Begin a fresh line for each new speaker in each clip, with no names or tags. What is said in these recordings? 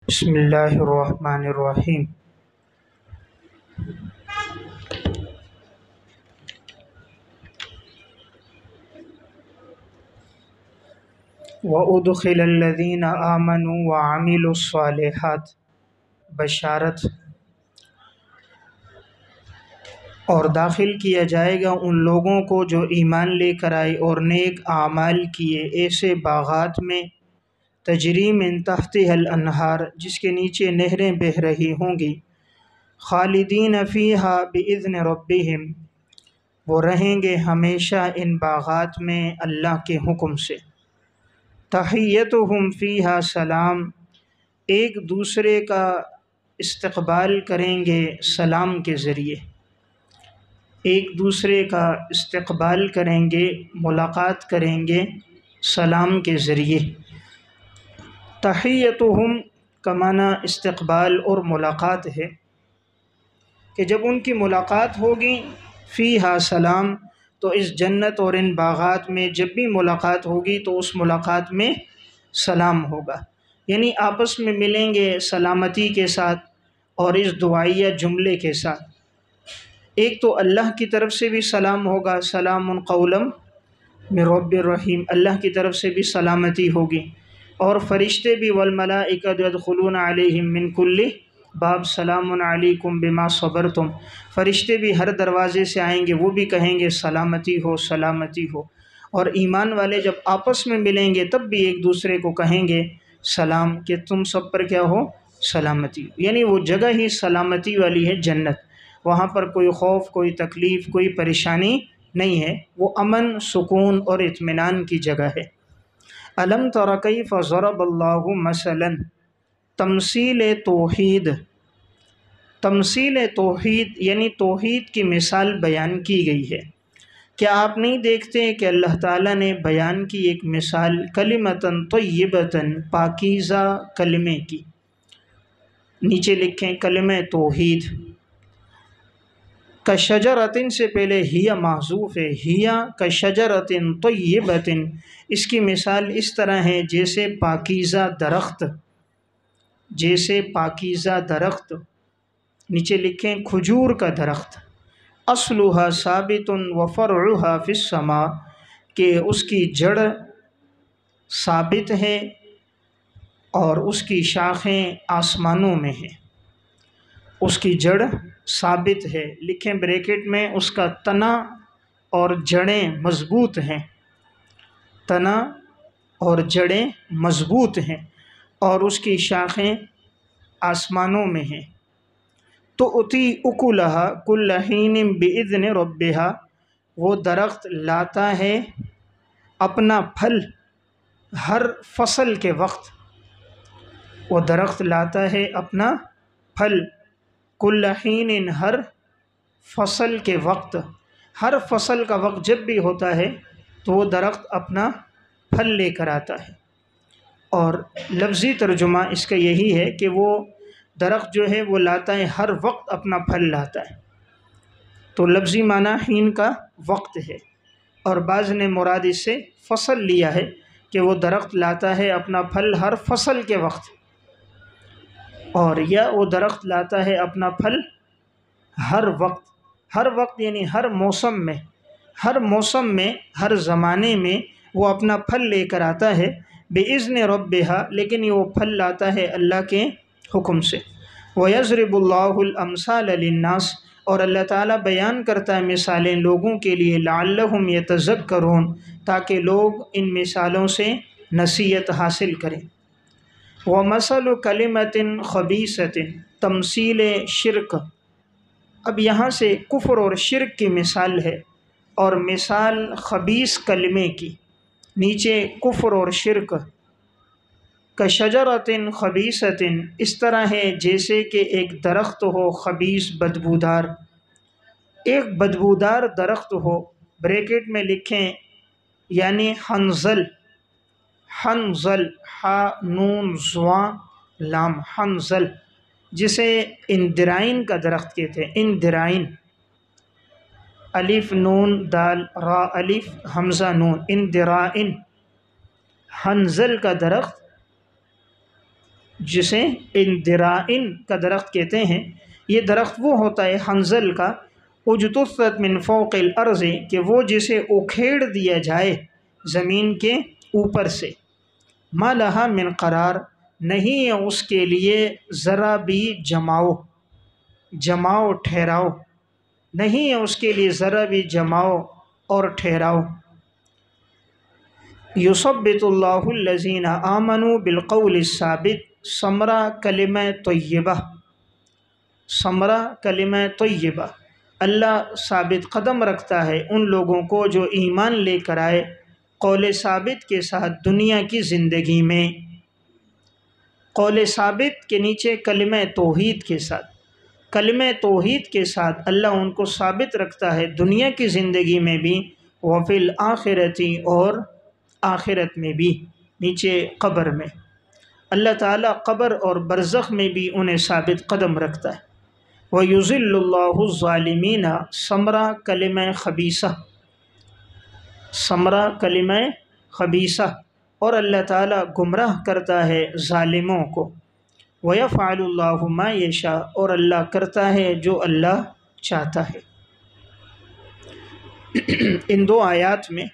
بسم اللہ الرحمن الرحیم۔ وَأُدْخِلَ الَّذِينَ آمَنُوا وَعَمِلُوا الصَّالِحَاتِ، بشارت، اور داخل کیا جائے گا ان لوگوں کو جو ایمان لے کر آئے اور نیک اعمال کیے، ایسے باغات میں تجری من تحتها الانہار، جس کے نیچے نہریں بہہ رہی ہوں گی، خالدین فیہا باذن ربہم، وہ رہیں گے ہمیشہ ان باغات میں اللہ کے حکم سے۔ تحیتہم فیہا سلام، ایک دوسرے کا استقبال کریں گے سلام کے ذریعے، ایک دوسرے کا استقبال کریں گے، ملاقات کریں گے سلام کے ذریعے۔ تحیتہم کا معنی استقبال اور ملاقات ہے کہ جب ان کی ملاقات ہوگی فیہا سلام، تو اس جنت اور ان باغات میں جب بھی ملاقات ہوگی تو اس ملاقات میں سلام ہوگا، یعنی آپس میں ملیں گے سلامتی کے ساتھ اور اس دعائیہ جملے کے ساتھ۔ ایک تو اللہ کی طرف سے بھی سلام ہوگا، سلام قولا من رب الرحیم، اللہ کی طرف سے بھی سلامتی ہوگی، اور فرشتے بھی والملائکۃ یدخلون علیہم من کل باب سلام علیکم بما صبرتم، فرشتے بھی ہر دروازے سے آئیں گے، وہ بھی کہیں گے سلامتی ہو سلامتی ہو، اور ایمان والے جب آپس میں ملیں گے تب بھی ایک دوسرے کو کہیں گے سلام، کہ تم سب پر کیا ہو، سلامتی، یعنی وہ جگہ ہی سلامتی والی ہے جنت، وہاں پر کوئی خوف، کوئی تکلیف، کوئی پریشانی نہیں ہے، وہ امن، سکون اور اطمینان کی جگہ ہے۔ الم تر کیف ضرب اللہ مثلا، تمثیل توحید، تمثیل توحید یعنی توحید کی مثال بیان کی گئی ہے۔ کیا آپ نہیں دیکھتے کہ اللہ تعالیٰ نے بیان کی ایک مثال، کلمۃ طیبۃ، پاکیزہ کلمے کی، نیچے لکھیں کلمہ توحید، کشجرۃ سے پہلے ہی محذوف ہے، ہی کشجرۃ طیبۃ، اس کی مثال اس طرح ہے جیسے پاکیزہ درخت، جیسے پاکیزہ درخت، نیچے لکھیں کھجور کا درخت، اصلها ثابت وفرعها فی السماء، کہ اس کی جڑ ثابت ہے اور اس کی شاخیں آسمانوں میں ہیں، اس کی جڑ ثابت ہے، لکھیں بریکٹ میں اس کا تنا اور جڑیں مضبوط ہیں، تنا اور جڑیں مضبوط ہیں، اور اس کی شاخیں آسمانوں میں ہیں۔ تؤتی اکلہا کل حین باذن ربہا، وہ درخت لاتا ہے اپنا پھل ہر فصل کے وقت، وہ درخت لاتا ہے اپنا پھل کل حین، ہر فصل کے وقت، ہر فصل کا وقت جب بھی ہوتا ہے تو وہ درخت اپنا پھل لے کر آتا ہے، اور لفظی ترجمہ اس کا یہی ہے کہ وہ درخت جو ہے وہ لاتا ہے ہر وقت اپنا پھل لاتا ہے، تو لفظی معنی حین کا وقت ہے، اور بعض نے مراد اس سے فصل لیا ہے کہ وہ درخت لاتا ہے اپنا پھل ہر فصل کے وقت، اور یا وہ درخت لاتا ہے اپنا پھل ہر وقت، ہر وقت یعنی ہر موسم میں، ہر موسم میں، ہر زمانے میں وہ اپنا پھل لے کر آتا ہے، بِإِذْنِ رَبِّهَا، لیکن یہ وہ پھل لاتا ہے اللہ کے حکم سے۔ وَيَضْرِبُ اللَّهُ الْأَمْثَالَ لِلنَّاسِ، اور اللہ تعالیٰ بیان کرتا ہے مثالیں لوگوں کے لیے، لَعَلَّهُمْ يَتَذَكَّرُونَ، تاکہ لوگ ان مثالوں سے نصیحت حاصل کریں۔ وَمَثَلُ كَلِمَةٍ خَبِيثَةٍ، تمثیل شرک، اب یہاں سے کفر اور شرک کی مثال ہے، اور مثال خبیث کلمے کی، نیچے کفر اور شرک، کشجرۃ خبیثۃ، اس طرح ہے جیسے کہ ایک درخت ہو خبیث بدبودار، ایک بدبودار درخت ہو، بریکٹ میں لکھیں یعنی حنظل، حنظل، ہا نون زواں لام، حنظل، جسے اندرائن کا درخت کہتے ہیں، اندرائن، الف نون دال را الف حمزہ نون، اندرائن، حنظل کا درخت جسے اندرائن کا درخت کہتے ہیں۔ یہ درخت وہ ہوتا ہے حنظل کا، اجتثت من فوق الارض، کہ وہ جسے اکھیڑ دیا جائے زمین کے اوپر سے، ما لہا من قرار، نہیں ہے اس کے لیے ذرا بھی جماؤ ٹھہراؤ، نہیں ہے اس کے لیے ذرا بھی جماؤ اور ٹھہراؤ۔ یثبت اللہ الذین آمنوا بالقول الثابت، ثمرہ کلمہ طیبہ، ثمرہ کلمہ طیبہ، اللہ ثابت قدم رکھتا ہے ان لوگوں کو جو ایمان لے کر آئے قول ثابت کے ساتھ دنیا کی زندگی میں۔ قول ثابت کے نیچے کلمہ توحید کے ساتھ، کلمہ توحید کے ساتھ اللہ ان کو ثابت رکھتا ہے دنیا کی زندگی میں بھی، وفی الآخرتی، اور آخرت میں بھی، نیچے قبر میں۔ اللہ تعالیٰ قبر اور برزخ میں بھی انہیں ثابت قدم رکھتا ہے۔ وَيُذِلُّ اللَّهُ الظَّالِمِينَ، ثمرہ کلمہ خبیثہ، ثمرہ کلمہ خبیثہ، اور اللہ تعالیٰ گمراہ کرتا ہے ظالموں کو۔ وَيَفْعَلُ اللَّهُ مَا يَشَاءُ، اور اللہ کرتا ہے جو اللہ چاہتا ہے۔ ان دو آیات میں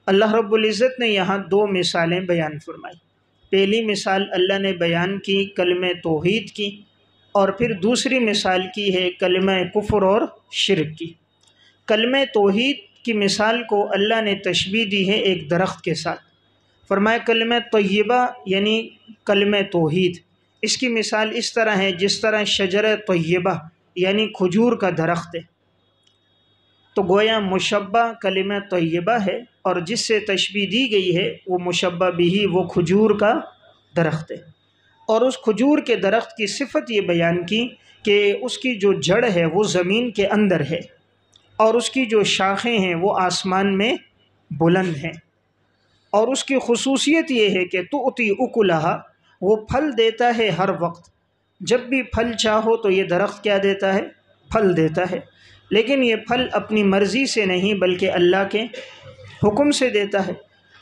اللہ رب العزت نے یہاں دو مثالیں بیان فرمائی۔ پہلی مثال اللہ نے بیان کی کلمہ توحید کی، اور پھر دوسری مثال کی ہے کلمہ کفر اور شرک کی۔ کلمہ توحید کی مثال کو اللہ نے تشبیہ دی ہے ایک درخت کے ساتھ، فرمایا کلمہ طیبہ یعنی کلمہ توحید، اس کی مثال اس طرح ہے جس طرح شجر طیبہ یعنی کھجور کا درخت ہے۔ تو گویا مشبہ کلمہ طیبہ ہے، اور جس سے تشبیہ دی گئی ہے وہ مشبہ بھی، وہ کھجور کا درخت ہے۔ اور اس کھجور کے درخت کی صفت یہ بیان کی کہ اس کی جو جڑ ہے وہ زمین کے اندر ہے، اور اس کی جو شاخیں ہیں وہ آسمان میں بلند ہیں، اور اس کی خصوصیت یہ ہے کہ تؤتی اکلہا، وہ پھل دیتا ہے ہر وقت، جب بھی پھل چاہو تو یہ درخت کیا دیتا ہے؟ پھل دیتا ہے، لیکن یہ پھل اپنی مرضی سے نہیں بلکہ اللہ کے حکم سے دیتا ہے۔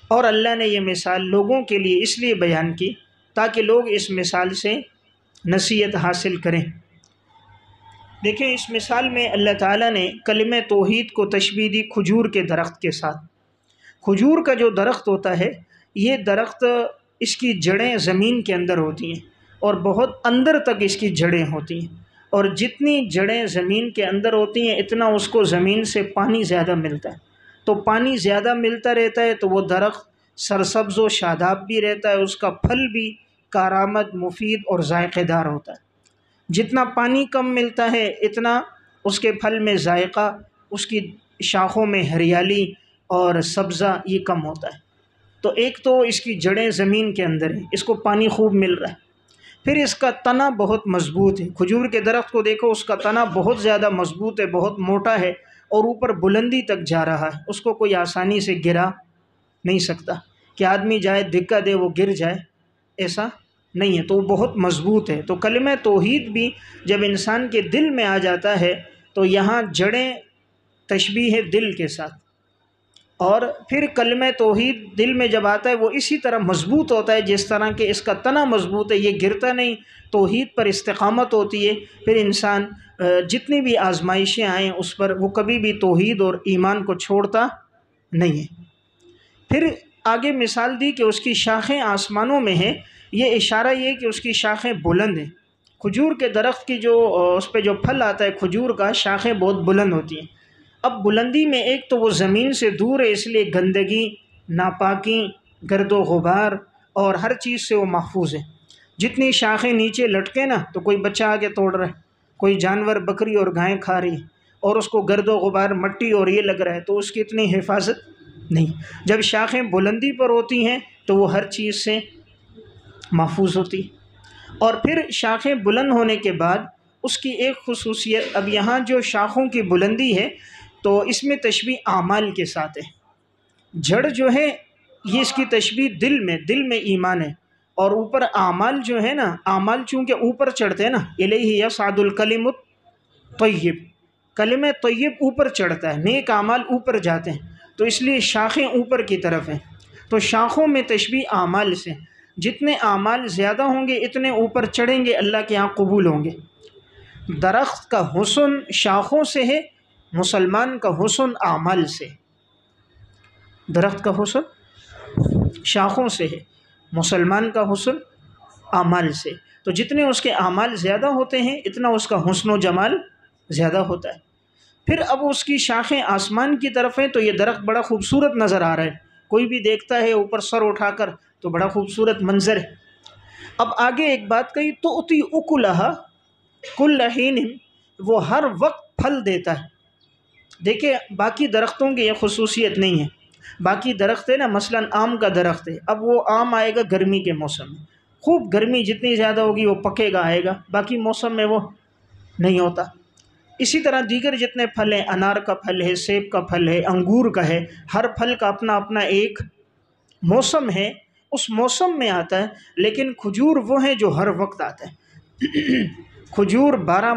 اور اللہ نے یہ مثال لوگوں کے لیے اس لیے بیان کی تاکہ لوگ اس مثال سے نصیحت حاصل کریں۔ دیکھیں اس مثال میں اللہ تعالیٰ نے کلمہ توحید کو تشبیہ دی کھجور کے درخت کے ساتھ۔ کھجور کا جو درخت ہوتا ہے، یہ درخت، اس کی جڑیں زمین کے اندر ہوتی ہیں، اور بہت اندر تک اس کی جڑیں ہوتی ہیں، اور جتنی جڑیں زمین کے اندر ہوتی ہیں اتنا اس کو زمین سے پانی زیادہ ملتا ہے۔ تو پانی زیادہ ملتا رہتا ہے تو وہ درخت سرسبز و شاداب بھی رہتا ہے، اس کا پھل بھی کارآمد، مفید اور ذائقہ دار ہوتا ہے۔ جتنا پانی کم ملتا ہے اتنا اس کے پھل میں ذائقہ، اس کی شاخوں میں ہریالی اور سبزہ یہ کم ہوتا ہے۔ تو ایک تو اس کی جڑیں زمین کے اندر ہیں، اس کو پانی خوب مل رہا ہے، پھر اس کا تنا بہت مضبوط ہے۔ کھجور کے درخت کو دیکھو، اس کا تنا بہت زیادہ مضبوط ہے، بہت موٹا ہے، اور اوپر بلندی تک جا رہا ہے، اس کو کوئی آسانی سے گرا نہیں سکتا کہ آدمی جائے دھکا دے وہ گر جائے، ایسا نہیں ہے، تو وہ بہت مضبوط ہے۔ تو کلمہ توحید بھی جب انسان کے دل میں آ جاتا ہے تو یہاں جڑیں تشبیہ ہے دل کے ساتھ، اور پھر کلمہ توحید دل میں جب آتا ہے وہ اسی طرح مضبوط ہوتا ہے جس طرح کہ اس کا تنا مضبوط ہے، یہ گرتا نہیں، توحید پر استقامت ہوتی ہے، پھر انسان جتنی بھی آزمائشیں آئیں اس پر وہ کبھی بھی توحید اور ایمان کو چھوڑتا نہیں ہے۔ پھر آگے مثال دی کہ اس کی شاخیں آسمانوں میں ہیں، یہ اشارہ یہ کہ اس کی شاخیں بلند ہیں۔ کھجور کے درخت کی جو اس پہ جو پھل آتا ہے کھجور کا، شاخیں بہت بلند ہوتی ہیں۔ اب بلندی میں ایک تو وہ زمین سے دور ہے، اس لیے گندگی، ناپاکی، گرد و غبار اور ہر چیز سے وہ محفوظ ہے۔ جتنی شاخیں نیچے لٹکے نا تو کوئی بچہ آگے توڑ رہا ہے، کوئی جانور بکری اور گائیں کھا رہی ہے، اور اس کو گرد و غبار، مٹی اور یہ لگ رہا ہے، تو اس کی اتنی حفاظت نہیں۔ جب شاخیں بلندی پر ہوتی ہیں تو وہ ہر چیز سے محفوظ ہوتی۔ اور پھر شاخیں بلند ہونے کے بعد اس کی ایک خصوصیت، اب یہاں جو شاخوں کی بلندی ہے تو اس میں تشبیہ اعمال کے ساتھ ہے۔ جڑ جو ہے یہ اس کی تشبیہ دل میں ایمان ہے، اور اوپر اعمال جو ہے نا، اعمال چونکہ اوپر چڑھتے ہیں نا، الیہ یصعد الکلم الطیب، کلمہ طیب اوپر چڑھتا ہے، نیک اعمال اوپر جاتے ہیں، تو اس لیے شاخیں اوپر کی طرف ہیں، تو شاخوں میں تشبیہ اعمال سے۔ جتنے اعمال زیادہ ہوں گے اتنے اوپر چڑھیں گے، اللہ کے یہاں قبول ہوں گے۔ درخت کا حسن شاخوں سے ہے، مسلمان کا حسن اعمال سے۔ درخت کا حسن شاخوں سے ہے، مسلمان کا حسن اعمال سے۔ تو جتنے اس کے اعمال زیادہ ہوتے ہیں اتنا اس کا حسن و جمال زیادہ ہوتا ہے۔ پھر اب اس کی شاخیں آسمان کی طرف ہیں تو یہ درخت بڑا خوبصورت نظر آ رہا ہے، کوئی بھی دیکھتا ہے اوپر سر اٹھا کر تو بڑا خوبصورت منظر ہے۔ اب آگے ایک بات کہی، تؤتی اکلھا کل حین، وہ ہر وقت پھل دیتا ہے۔ دیکھیں باقی درختوں کی یہ خصوصیت نہیں ہے، باقی درخت ہے نا، مثلا آم کا درخت ہے، اب وہ آم آئے گا گرمی کے موسم میں، خوب گرمی جتنی زیادہ ہوگی وہ پکے گا آئے گا، باقی موسم میں وہ نہیں ہوتا۔ اسی طرح دیگر جتنے پھل ہیں، انار کا پھل ہے، سیب کا پھل ہے، انگور کا ہے، ہر پھل کا اپنا اپنا ایک موسم ہے، اس موسم میں آتا ہے۔ لیکن کھجور وہ ہیں جو ہر وقت آتا ہے۔ کھجور 12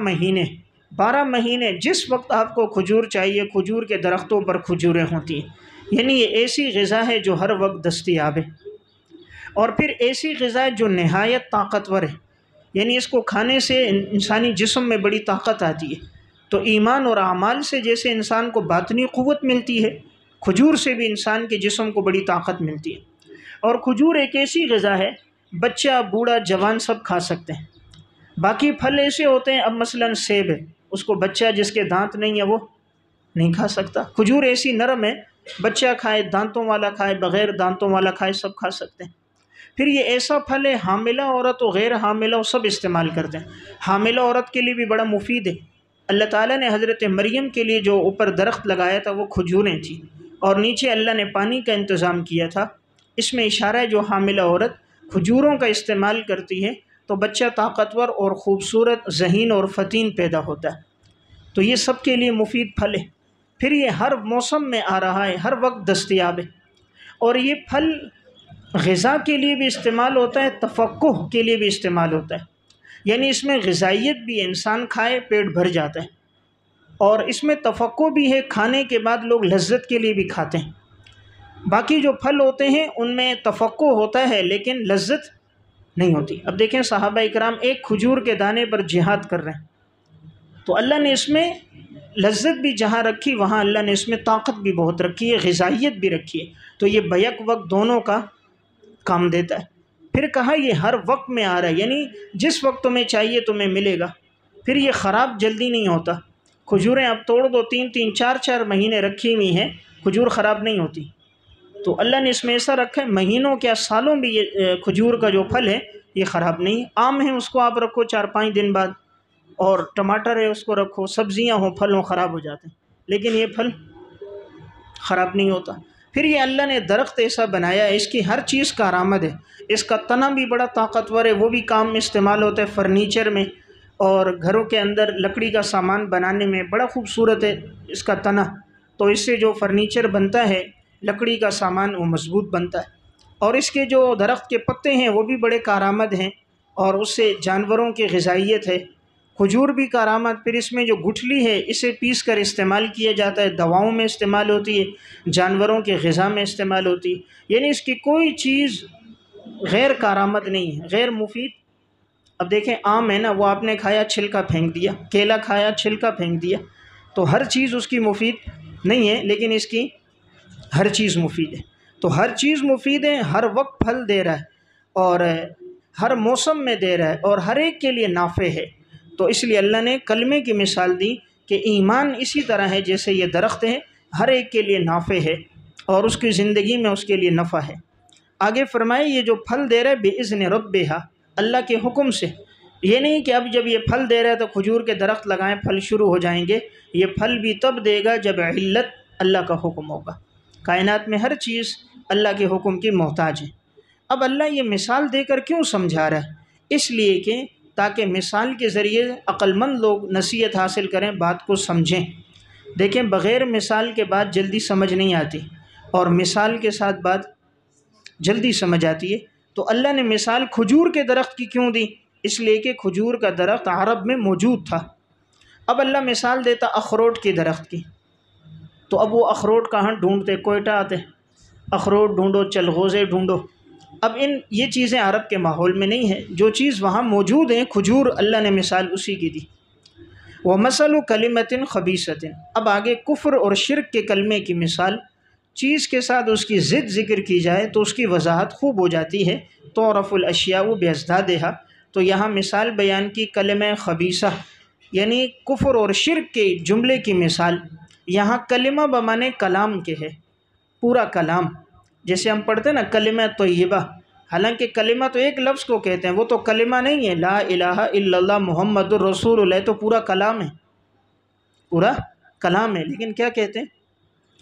مہینے جس وقت آپ کو کھجور چاہیے کھجور کے درختوں پر کھجوریں ہوتی ہیں، یعنی یہ ایسی غذا ہے جو ہر وقت دستیاب ہے۔ اور پھر ایسی غذا ہے جو نہایت طاقتور ہے، یعنی اس کو کھانے سے انسانی جسم میں بڑی طاقت آتی ہے۔ تو ایمان اور اعمال سے جیسے انسان کو باطنی قوت ملتی ہے، کھجور سے بھی انسان کے جسم کو بڑی طاقت ملتی ہے۔ اور کھجور ایک ایسی غذا ہے بچہ بوڑھا جوان سب کھا سکتے ہیں۔ باقی پھل ایسے ہوتے ہیں، اب مثلا سیب ہے، اس کو بچہ جس کے دانت نہیں ہے وہ نہیں کھا سکتا۔ کھجور ایسی نرم ہے، بچہ کھائے، دانتوں والا کھائے، بغیر دانتوں والا کھائے، سب کھا سکتے ہیں۔ پھر یہ ایسا پھل ہے حاملہ عورت و غیر حاملہ وہ سب استعمال کرتے ہیں۔ حاملہ عورت کے لیے بھی بڑا مفید ہے۔ اللہ تعالیٰ نے حضرت مریم کے لیے جو اوپر درخت لگایا تھا وہ کھجوریں تھیں، اور نیچے اللہ نے پانی کا انتظام کیا تھا۔ اس میں اشارہ ہے جو حاملہ عورت کھجوروں کا استعمال کرتی ہے تو بچہ طاقتور اور خوبصورت، ذہین اور فتین پیدا ہوتا ہے۔ تو یہ سب کے لیے مفید پھل ہے۔ پھر یہ ہر موسم میں آ رہا ہے، ہر وقت دستیاب ہے۔ اور یہ پھل غذا کے لیے بھی استعمال ہوتا ہے، تفقہ کے لیے بھی استعمال ہوتا ہے، یعنی اس میں غذائیت بھی ہے، انسان کھائے پیٹ بھر جاتا ہے، اور اس میں تفقہ بھی ہے، کھانے کے بعد لوگ لذت کے لیے بھی کھاتے ہیں۔ باقی جو پھل ہوتے ہیں ان میں تفقہ ہوتا ہے لیکن لذت نہیں ہوتی۔ اب دیکھیں صحابہ اکرام ایک کھجور کے دانے پر جہاد کر رہے ہیں، تو اللہ نے اس میں لذت بھی جہاں رکھی وہاں اللہ نے اس میں طاقت بھی بہت رکھی ہے، غذائیت بھی رکھی ہے، تو یہ بیک وقت دونوں کا کام دیتا ہے۔ پھر کہا یہ ہر وقت میں آ رہا ہے، یعنی جس وقت تمہیں چاہیے تمہیں ملے گا۔ پھر یہ خراب جلدی نہیں ہوتا، کھجوریں اب توڑ دو 3 4 مہینے رکھی ہوئی ہیں، کھجور خراب نہیں ہوتی۔ تو اللہ نے اس میں ایسا رکھا ہے مہینوں کیا سالوں بھی یہ کھجور کا جو پھل ہے یہ خراب نہیں۔ آم ہے اس کو آپ رکھو 4 5 دن بعد، اور ٹماٹر ہے اس کو رکھو، سبزیاں ہوں پھل ہوں خراب ہو جاتے ہیں، لیکن یہ پھل خراب نہیں ہوتا۔ پھر یہ اللہ نے درخت ایسا بنایا ہے، اس کی ہر چیز کارآمد ہے، اس کا تنا بھی بڑا طاقتور ہے، وہ بھی کام میں استعمال ہوتا ہے، فرنیچر میں اور گھروں کے اندر لکڑی کا سامان بنانے میں بڑا خوبصورت ہے اس کا تنا، تو اس سے جو فرنیچر بنتا ہے، لکڑی کا سامان، وہ مضبوط بنتا ہے۔ اور اس کے جو درخت کے پتے ہیں وہ بھی بڑے کارآمد ہیں، اور اس سے جانوروں کی غذائیت ہے۔ کھجور بھی کارآمد، پھر اس میں جو گٹھلی ہے اسے پیس کر استعمال کیا جاتا ہے، دواؤں میں استعمال ہوتی ہے، جانوروں کے غذا میں استعمال ہوتی ہے، یعنی اس کی کوئی چیز غیر کارآمد نہیں ہے، غیر مفید۔ اب دیکھیں آم ہے نا، وہ آپ نے کھایا چھلکا پھینک دیا، کیلا کھایا چھلکا پھینک دیا، تو ہر چیز اس کی مفید نہیں ہے، لیکن اس کی ہر چیز مفید ہے۔ تو ہر چیز مفید ہے، ہر وقت پھل دے رہا ہے، اور ہر موسم میں دے رہا ہے، اور ہر ایک کے لیے نافع ہے۔ تو اس لیے اللہ نے کلمے کی مثال دی کہ ایمان اسی طرح ہے جیسے یہ درخت ہے، ہر ایک کے لیے نافع ہے، اور اس کی زندگی میں اس کے لیے نفع ہے۔ آگے فرمائے یہ جو پھل دے رہا ہے بِإِذْنِ رَبِّهَا، اللہ کے حکم سے۔ یہ نہیں کہ اب جب یہ پھل دے رہا ہے تو کھجور کے درخت لگائیں پھل شروع ہو جائیں گے، یہ پھل بھی تب دے گا جب علت اللہ کا حکم ہوگا۔ کائنات میں ہر چیز اللہ کے حکم کی محتاج ہے۔ اب اللہ یہ مثال دے کر کیوں سمجھا رہا ہے؟ اس لیے کہ تاکہ مثال کے ذریعے عقل مند لوگ نصیحت حاصل کریں، بات کو سمجھیں۔ دیکھیں بغیر مثال کے بات جلدی سمجھ نہیں آتی، اور مثال کے ساتھ بات جلدی سمجھ آتی ہے۔ تو اللہ نے مثال کھجور کے درخت کی کیوں دی؟ اس لیے کہ کھجور کا درخت عرب میں موجود تھا۔ اب اللہ مثال دیتا اخروٹ کے درخت کی، تو اب وہ اخروٹ کہاں ڈھونڈتے؟ کوئٹہ آتے، اخروٹ ڈھونڈو، چلغوزے ڈھونڈو، اب یہ چیزیں عرب کے ماحول میں نہیں ہیں، جو چیز وہاں موجود ہیں، کھجور، اللہ نے مثال اسی کی دی۔ وَمَثَلُ كَلِمَةٍ خَبِيثَةٍ، اب آگے کفر اور شرک کے کلمے کی مثال، چیز کے ساتھ اس کی ضد ذکر کی جائے تو اس کی وضاحت خوب ہو جاتی ہے۔ تُعْرَفُ الْأَشْيَاءُ بِأَضْدَادِهَا، تو یہاں مثال بیان کی کلمہ خبیثہ یعنی کفر اور شرک کے جملے کی مثال۔ یہاں کلمہ بمانے کلام کے ہے، پورا کلام، جیسے ہم پڑھتے ہیں نا کلمہ طیبہ، حالانکہ کلمہ تو ایک لفظ کو کہتے ہیں، وہ تو کلمہ نہیں ہے، لا الہ الا اللہ محمد الرسول اللہ تو پورا کلام ہے، پورا کلام ہے، لیکن کیا کہتے ہیں؟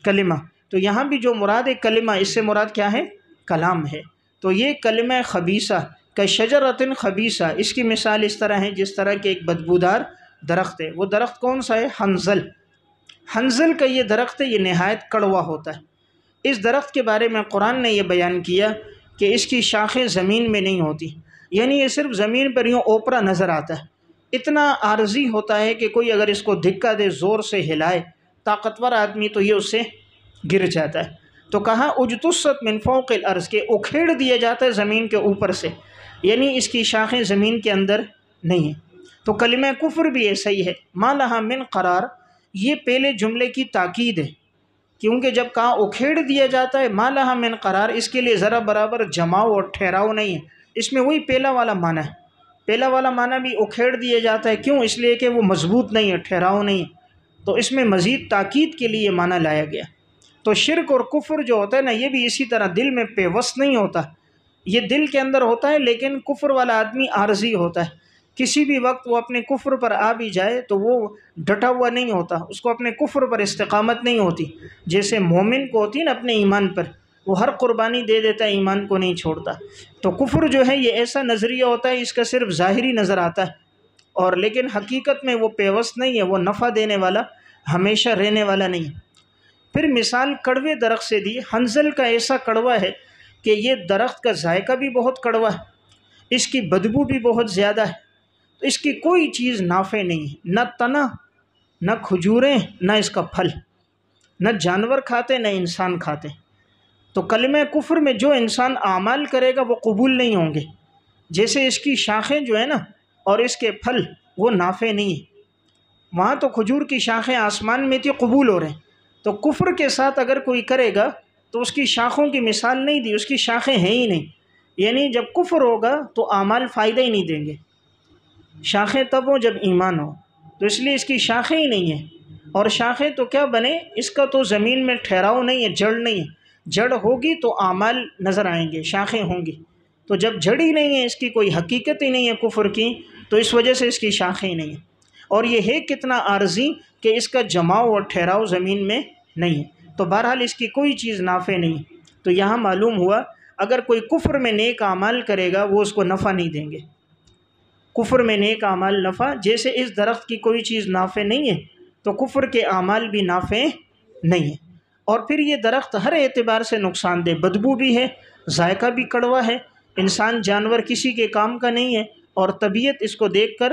کلمہ۔ تو یہاں بھی جو مراد ہے کلمہ، اس سے مراد کیا ہے؟ کلام ہے۔ تو یہ کلمہ خبیثہ کشجرۃ خبیثہ، اس کی مثال اس طرح ہے جس طرح کہ ایک بدبودار درخت ہے۔ وہ درخت کون سا ہے؟ حنظل۔ حنظل کا یہ درخت ہے، یہ نہایت کڑوا ہوتا ہے۔ اس درخت کے بارے میں قرآن نے یہ بیان کیا کہ اس کی شاخیں زمین میں نہیں ہوتی، یعنی یہ صرف زمین پر یوں اوپرا نظر آتا ہے، اتنا عارضی ہوتا ہے کہ کوئی اگر اس کو دھکا دے، زور سے ہلائے، طاقتور آدمی، تو یہ اس سے گر جاتا ہے۔ تو کہا اجتثت من فوق الارض، کہ اکھیڑ دیا جاتا ہے زمین کے اوپر سے، یعنی اس کی شاخیں زمین کے اندر نہیں ہیں۔ تو کلمہ کفر بھی ایسا ہی ہے، ما لہا من قرار، یہ پہلے جملے کی تاکید ہے، کیونکہ جب کہاں اکھیڑ دیا جاتا ہے ما لہا من قرار، اس کے لیے ذرا برابر جماؤ اور ٹھہراؤ نہیں ہے، اس میں وہی پہلا والا معنی ہے۔ پہلا والا معنی بھی اکھیڑ دیا جاتا ہے، کیوں؟ اس لیے کہ وہ مضبوط نہیں ہے، ٹھہراؤ نہیں ہے، تو اس میں مزید تاکید کے لیے معنی لایا گیا۔ تو شرک اور کفر جو ہوتا ہے نا، یہ بھی اسی طرح دل میں پیوست نہیں ہوتا، یہ دل کے اندر ہوتا ہے، لیکن کفر والا آدمی عارضی ہوتا ہے، کسی بھی وقت وہ اپنے کفر پر آ بھی جائے تو وہ ڈٹا ہوا نہیں ہوتا، اس کو اپنے کفر پر استقامت نہیں ہوتی، جیسے مومن کو ہوتی ہے نا اپنے ایمان پر، وہ ہر قربانی دے دیتا ہے، ایمان کو نہیں چھوڑتا۔ تو کفر جو ہے یہ ایسا نظریہ ہوتا ہے، اس کا صرف ظاہری نظر آتا ہے، اور لیکن حقیقت میں وہ پیوست نہیں ہے، وہ نفع دینے والا، ہمیشہ رہنے والا نہیں ہے۔ پھر مثال کڑوے درخت سے دی، حنظل کا ایسا کڑوا ہے کہ یہ درخت کا ذائقہ بھی بہت کڑوا ہے، اس کی بدبو بھی بہت زیادہ ہے، تو اس کی کوئی چیز نافع نہیں ہے، نہ تنا، نہ کھجوریں، نہ اس کا پھل، نہ جانور کھاتے نہ انسان کھاتے۔ تو کلمہ کفر میں جو انسان اعمال کرے گا وہ قبول نہیں ہوں گے، جیسے اس کی شاخیں جو ہیں نا اور اس کے پھل وہ نافع نہیں ہیں۔ وہاں تو کھجور کی شاخیں آسمان میں تھی، قبول ہو رہے ہیں، تو کفر کے ساتھ اگر کوئی کرے گا تو اس کی شاخوں کی مثال نہیں دی، اس کی شاخیں ہیں ہی نہیں، یعنی جب کفر ہوگا تو اعمال فائدہ ہی نہیں دیں گے، شاخیں تب ہوں جب ایمان ہو، تو اس لیے اس کی شاخیں ہی نہیں ہیں، اور شاخیں تو کیا بنے، اس کا تو زمین میں ٹھہراؤ نہیں ہے، جڑ نہیں ہے، جڑ ہوگی تو اعمال نظر آئیں گے، شاخیں ہوں گی، تو جب جڑ ہی نہیں ہے، اس کی کوئی حقیقت ہی نہیں ہے کفر کی، تو اس وجہ سے اس کی شاخیں ہی نہیں ہیں، اور یہ ہے کتنا عارضی کہ اس کا جماؤ اور ٹھہراؤ زمین میں نہیں ہے، تو بہرحال اس کی کوئی چیز نافع نہیں ہے۔ تو یہاں معلوم ہوا اگر کوئی کفر میں نیک اعمال کرے گا وہ اس کو نفع نہیں دیں گے، کفر میں نیک اعمال نفع، جیسے اس درخت کی کوئی چیز نافع نہیں ہے تو کفر کے اعمال بھی نافع نہیں ہیں۔ اور پھر یہ درخت ہر اعتبار سے نقصان دہ، بدبو بھی ہے، ذائقہ بھی کڑوا ہے، انسان جانور کسی کے کام کا نہیں ہے، اور طبیعت اس کو دیکھ کر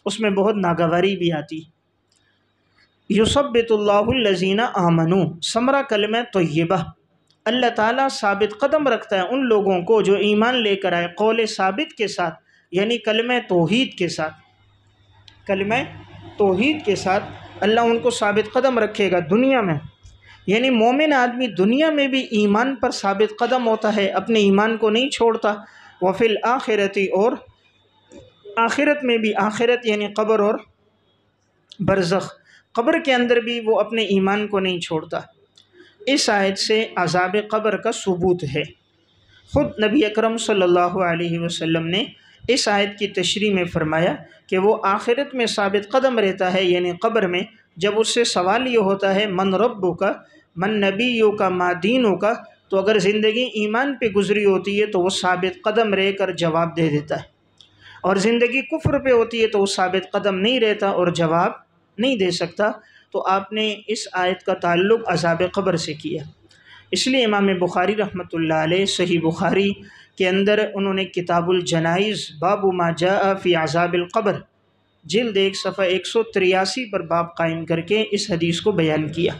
اس میں بہت ناگواری بھی آتی۔ یثبت اللہ الذین آمنوا، ثمرہ کلمہ طیبہ، اللہ تعالیٰ ثابت قدم رکھتا ہے ان لوگوں کو جو ایمان لے کر آئے، قول ثابت کے ساتھ، یعنی کلمہ توحید کے ساتھ، کلمہ توحید کے ساتھ اللہ ان کو ثابت قدم رکھے گا دنیا میں، یعنی مومن آدمی دنیا میں بھی ایمان پر ثابت قدم ہوتا ہے، اپنے ایمان کو نہیں چھوڑتا، وفی الآخرۃ، اور آخرت میں بھی، آخرت یعنی قبر اور برزخ، قبر کے اندر بھی وہ اپنے ایمان کو نہیں چھوڑتا۔ اس آیت سے عذاب قبر کا ثبوت ہے، خود نبی اکرم صلی اللہ علیہ وسلم نے اس آیت کی تشریح میں فرمایا کہ وہ آخرت میں ثابت قدم رہتا ہے، یعنی قبر میں، جب اس سے سوال یہ ہوتا ہے من ربک، من نبیک، ما دینک، تو اگر زندگی ایمان پہ گزری ہوتی ہے تو وہ ثابت قدم رہ کر جواب دے دیتا ہے، اور زندگی کفر پہ ہوتی ہے تو وہ ثابت قدم نہیں رہتا اور جواب نہیں دے سکتا۔ تو آپ نے اس آیت کا تعلق عذاب قبر سے کیا، اس لیے امام بخاری رحمۃ اللہ علیہ صحیح بخاری کے اندر انہوں نے کتاب الجنائز باب ما جاء فی عذاب القبر، جلد 1 صفحہ 183 پر باب قائم کر کے اس حدیث کو بیان کیا۔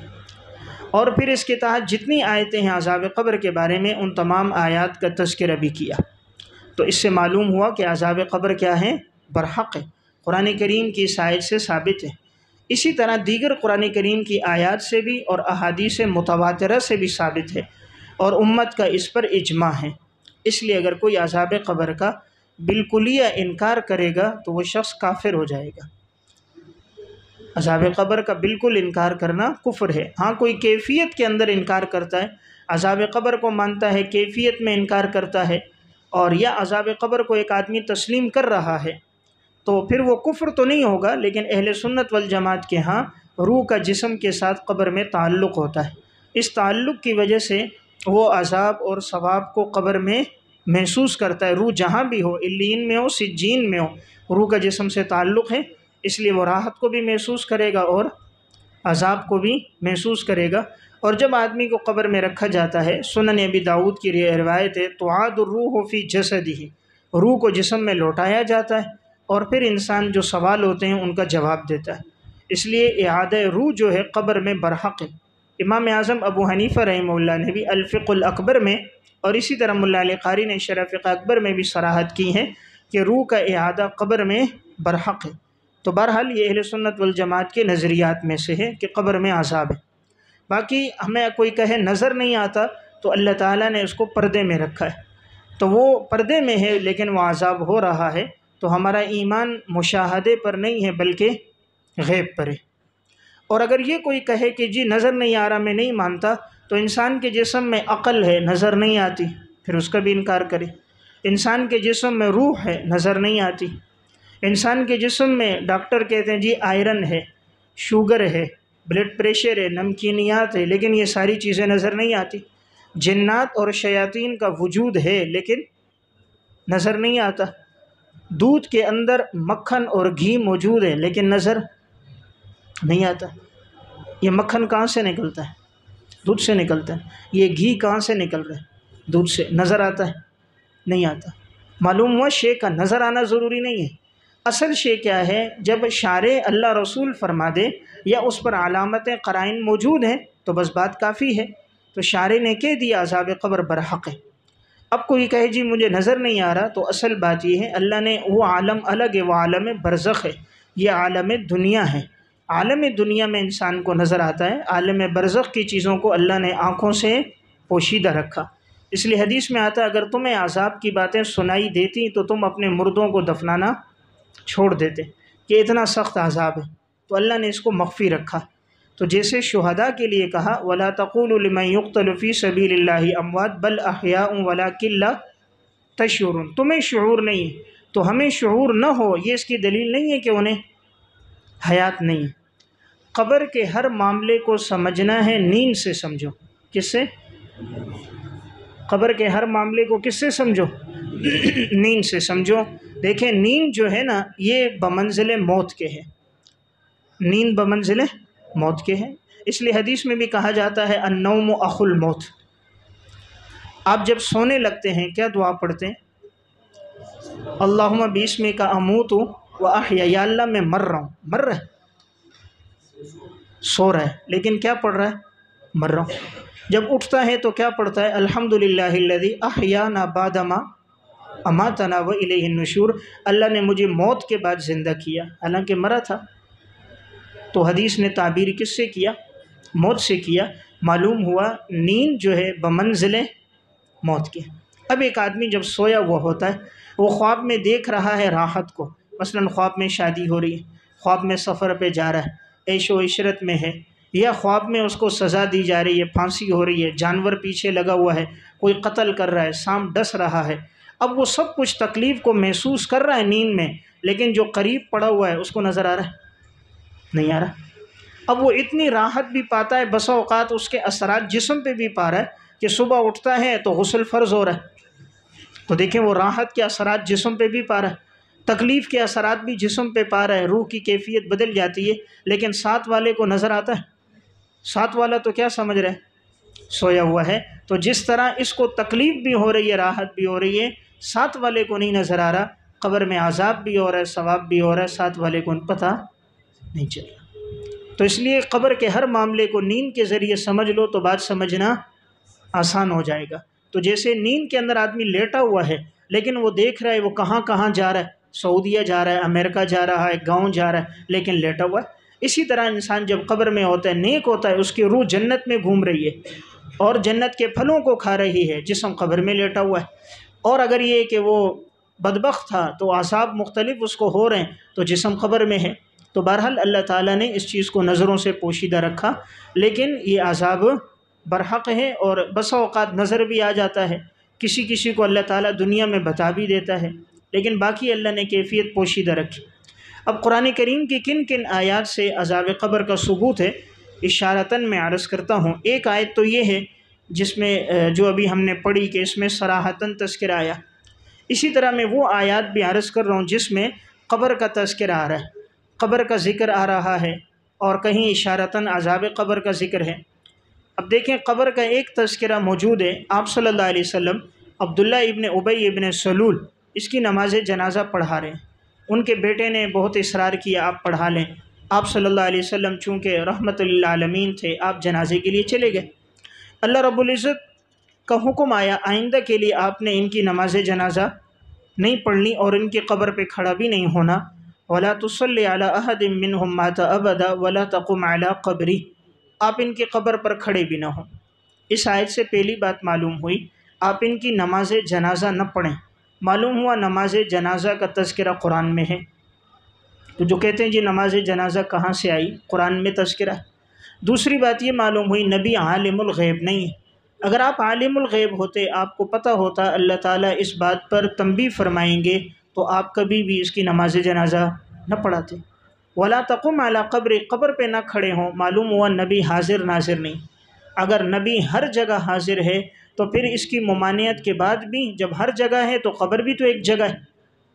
اور پھر اس کے تحت جتنی آیتیں ہیں عذاب قبر کے بارے میں ان تمام آیات کا تذکرہ بھی کیا۔ تو اس سے معلوم ہوا کہ عذاب قبر کیا ہے؟ برحق ہے، قرآن کریم کی اس آیت سے ثابت ہے۔ اسی طرح دیگر قرآن کریم کی آیات سے بھی اور احادیث متواترہ سے بھی ثابت ہے، اور امت کا اس پر اجماع ہے۔ اس لیے اگر کوئی عذاب قبر کا بالکلیہ انکار کرے گا تو وہ شخص کافر ہو جائے گا۔ عذاب قبر کا بالکل انکار کرنا کفر ہے۔ ہاں کوئی کیفیت کے اندر انکار کرتا ہے، عذاب قبر کو مانتا ہے، کیفیت میں انکار کرتا ہے، اور یا عذاب قبر کو ایک آدمی تسلیم کر رہا ہے، تو پھر وہ کفر تو نہیں ہوگا، لیکن اہل سنت والجماعت کے ہاں روح کا جسم کے ساتھ قبر میں تعلق ہوتا ہے۔ اس تعلق کی وجہ سے وہ عذاب اور ثواب کو قبر میں محسوس کرتا ہے۔ روح جہاں بھی ہو، علیین میں ہو، سجین میں ہو، روح کا جسم سے تعلق ہے، اس لیے وہ راحت کو بھی محسوس کرے گا اور عذاب کو بھی محسوس کرے گا۔ اور جب آدمی کو قبر میں رکھا جاتا ہے، سنن ابی داؤد کی روایت ہے، تعاد الروح فی جسدہ، روح کو جسم میں لوٹایا جاتا ہے، اور پھر انسان جو سوال ہوتے ہیں ان کا جواب دیتا ہے۔ اس لیے اعادہ روح جو ہے قبر میں برحق ہے۔ امام اعظم ابو حنیفہ رحمہ اللہ نے بھی الفقہ الاکبر میں، اور اسی طرح ملا علی قاری نے شرح فقہ اکبر میں بھی صراحت کی ہے کہ روح کا اعادہ قبر میں برحق ہے۔ تو بہرحال یہ اہل سنت والجماعت کے نظریات میں سے ہے کہ قبر میں عذاب ہے۔ باقی ہمیں کوئی کہے نظر نہیں آتا، تو اللہ تعالیٰ نے اس کو پردے میں رکھا ہے، تو وہ پردے میں ہے لیکن وہ عذاب ہو رہا ہے، تو ہمارا ایمان مشاہدے پر نہیں ہے بلکہ غیب پر ہے۔ اور اگر یہ کوئی کہے کہ جی نظر نہیں آ رہا میں نہیں مانتا، تو انسان کے جسم میں عقل ہے، نظر نہیں آتی، پھر اس کا بھی انکار کرے۔ انسان کے جسم میں روح ہے، نظر نہیں آتی۔ انسان کے جسم میں ڈاکٹر کہتے ہیں جی آئرن ہے، شوگر ہے، بلڈ پریشر ہے، نمکینیات ہے، لیکن یہ ساری چیزیں نظر نہیں آتی۔ جنات اور شیاطین کا وجود ہے لیکن نظر نہیں آتا۔ دودھ کے اندر مکھن اور گھی موجود ہے لیکن نظر نہیں آتا۔ یہ مکھن کہاں سے نکلتا ہے؟ دودھ سے نکلتا ہے۔ یہ گھی کہاں سے نکل رہا ہے؟ دودھ سے۔ نظر آتا ہے؟ نہیں آتا۔ معلوم ہوا شے کا نظر آنا ضروری نہیں ہے۔ اصل شے کیا ہے؟ جب شارع اللہ رسول فرما دے یا اس پر علامتیں قرائن موجود ہیں تو بس بات کافی ہے۔ تو شارع نے کہہ دیا عذاب قبر برحق ہے۔ اب کوئی کہے جی مجھے نظر نہیں آ رہا، تو اصل بات یہ ہے اللہ نے وہ عالم الگ ہے، وہ عالم برزخ ہے، یہ عالم دنیا ہے۔ عالم دنیا میں انسان کو نظر آتا ہے، عالم برزخ کی چیزوں کو اللہ نے آنکھوں سے پوشیدہ رکھا۔ اس لیے حدیث میں آتا ہے اگر تمہیں عذاب کی باتیں سنائی دیتی تو تم اپنے مردوں کو دفنانا چھوڑ دیتے، کہ اتنا سخت عذاب ہے، تو اللہ نے اس کو مخفی رکھا۔ تو جیسے شہداء کے لیے کہا وَلَا تَقُولُوا لِمَن يُقْتَلُ فِي سَبِيلِ اللَّهِ أَمْوَاتٌ بَلْ أَحْيَاءٌ وَلَٰكِن لَّا تَشْعُرُونَ، تمہیں شعور نہیں ہے تو ہمیں شعور نہ ہو یہ اس کی دلیل نہیں ہے کہ انہیں حیات نہیں ہے۔ قبر کے ہر معاملے کو سمجھنا ہے نیند سے سمجھو۔ کس سے؟ قبر کے ہر معاملے کو کس سے سمجھو؟ نیند سے سمجھو۔ دیکھیں نیند جو ہے نا یہ بمنزل موت کے ہے، نیند بمنزل موت کے ہے۔ اس لیے حدیث میں بھی کہا جاتا ہے النوم اخو الموت۔ آپ جب سونے لگتے ہیں کیا دعا پڑھتے ہیں؟ اللہم باسمک اموت و احیا، یا اللہ میں مر رہا ہوں، مر رہا ہے، سو رہا ہے لیکن کیا پڑھ رہا ہے؟ مر رہا ہوں۔ جب اٹھتا ہے تو کیا پڑھتا ہے؟ الحمدللہ الذی احیانا بعد ما اماتنا و الیہ النشور، اللہ نے مجھے موت کے بعد زندہ کیا، حالانکہ مرا تھا۔ تو حدیث نے تعبیر کس سے کیا؟ موت سے کیا۔ معلوم ہوا نیند جو ہے بمنزل موت کے۔ اب ایک آدمی جب سویا ہوا ہوتا ہے وہ خواب میں دیکھ رہا ہے راحت کو، مثلا خواب میں شادی ہو رہی ہے، خواب میں سفر پہ جا رہا ہے، عیش و عشرت میں ہے، یا خواب میں اس کو سزا دی جا رہی ہے، پھانسی ہو رہی ہے، جانور پیچھے لگا ہوا ہے، کوئی قتل کر رہا ہے، سانپ ڈس رہا ہے۔ اب وہ سب کچھ تکلیف کو محسوس کر رہا ہے نیند میں، لیکن جو قریب پڑا ہوا ہے اس کو نظر آ رہا ہے؟ نہیں آ رہا۔ اب وہ اتنی راحت بھی پاتا ہے، بسا اوقات اس کے اثرات جسم پہ بھی پا رہا ہے کہ صبح اٹھتا ہے تو غسل فرض ہو رہا ہے، تو دیکھیں وہ راحت کے اثرات جسم پہ بھی پا رہا ہے، تکلیف کے اثرات بھی جسم پہ پا رہا ہے، روح کی کیفیت بدل جاتی ہے، لیکن ساتھ والے کو نظر آتا ہے؟ ساتھ والا تو کیا سمجھ رہا ہے؟ سویا ہوا ہے۔ تو جس طرح اس کو تکلیف بھی ہو رہی ہے، راحت بھی ہو رہی ہے، ساتھ والے کو نہیں نظر آ رہا، قبر میں عذاب بھی ہو رہا ہے، ثواب بھی ہو رہا ہے، ساتھ والے کو پتہ نہیں چل رہا۔ تو اس لیے قبر کے ہر معاملے کو نیند کے ذریعے سمجھ لو تو بات سمجھنا آسان ہو جائے گا۔ تو جیسے نیند کے اندر آدمی لیٹا ہوا ہے لیکن وہ دیکھ رہا ہے وہ کہاں کہاں جا رہا ہے، سعودیہ جا رہا ہے، امریکہ جا رہا ہے، گاؤں جا رہا ہے، لیکن لیٹا ہوا ہے۔ اسی طرح انسان جب قبر میں ہوتا ہے، نیک ہوتا ہے، اس کی روح جنت میں گھوم رہی ہے اور جنت کے پھلوں کو کھا رہی ہے، جسم قبر میں لیٹا ہوا ہے۔ اور اگر یہ کہ وہ بدبخت تھا تو عذاب مختلف اس کو ہو رہے ہیں تو جسم قبر میں ہے۔ تو بہرحال اللہ تعالیٰ نے اس چیز کو نظروں سے پوشیدہ رکھا، لیکن یہ عذاب برحق ہے اور بسا اوقات نظر بھی آ جاتا ہے، کسی کسی کو اللہ تعالیٰ دنیا میں بتا بھی دیتا ہے، لیکن باقی اللہ نے کیفیت پوشیدہ رکھی۔ اب قرآن کریم کی کن کن آیات سے عذاب قبر کا ثبوت ہے، اشارتاً میں عرض کرتا ہوں۔ ایک آیت تو یہ ہے جس میں جو ابھی ہم نے پڑھی کہ اس میں صراحتاً تذکرہ آیا، اسی طرح میں وہ آیات بھی عرض کر رہا ہوں جس میں قبر کا تذکرہ آ رہا ہے، قبر کا ذکر آ رہا ہے، اور کہیں اشارتاً عذاب قبر کا ذکر ہے۔ اب دیکھیں قبر کا ایک تذکرہ موجود ہے، آپ صلی اللہ علیہ وسلم عبداللہ ابن ابی ابن سلول اس کی نماز جنازہ پڑھا رہے ہیں۔ ان کے بیٹے نے بہت اصرار کیا آپ پڑھا لیں، آپ صلی اللہ علیہ وسلم چونکہ رحمت للعالمین تھے، آپ جنازے کے لیے چلے گئے۔ اللہ رب العزت کا حکم آیا آئندہ کے لیے آپ نے ان کی نماز جنازہ نہیں پڑھنی اور ان کی قبر پہ کھڑا بھی نہیں ہونا۔ وَلَا تُصَلِّ عَلَىٰ أَحَدٍ مِّنْهُمْ مَاتَ أَبَدًا وَلَا تَقُمْ عَلَىٰ قَبْرِهِ، آپ ان کی قبر پر کھڑے بھی نہ ہوں۔ اس آیت سے پہلی بات معلوم ہوئی آپ ان کی نماز جنازہ نہ پڑھیں۔ معلوم ہوا نماز جنازہ کا تذکرہ قرآن میں ہے۔ تو جو کہتے ہیں جی نماز جنازہ کہاں سے آئی، قرآن میں تذکرہ ہے۔ دوسری بات یہ معلوم ہوئی نبی عالم الغیب نہیں ہے۔ اگر آپ عالم الغیب ہوتے، آپ کو پتہ ہوتا اللہ تعالیٰ اس بات پر تنبیہ فرمائیں گے تو آپ کبھی بھی اس کی نماز جنازہ نہ پڑھاتے۔ ولا تقم علی قبر، قبر پہ نہ کھڑے ہوں، معلوم ہوا نبی حاضر ناظر نہیں۔ اگر نبی ہر جگہ حاضر ہے تو پھر اس کی ممانعت کے بعد بھی جب ہر جگہ ہے تو قبر بھی تو ایک جگہ ہے،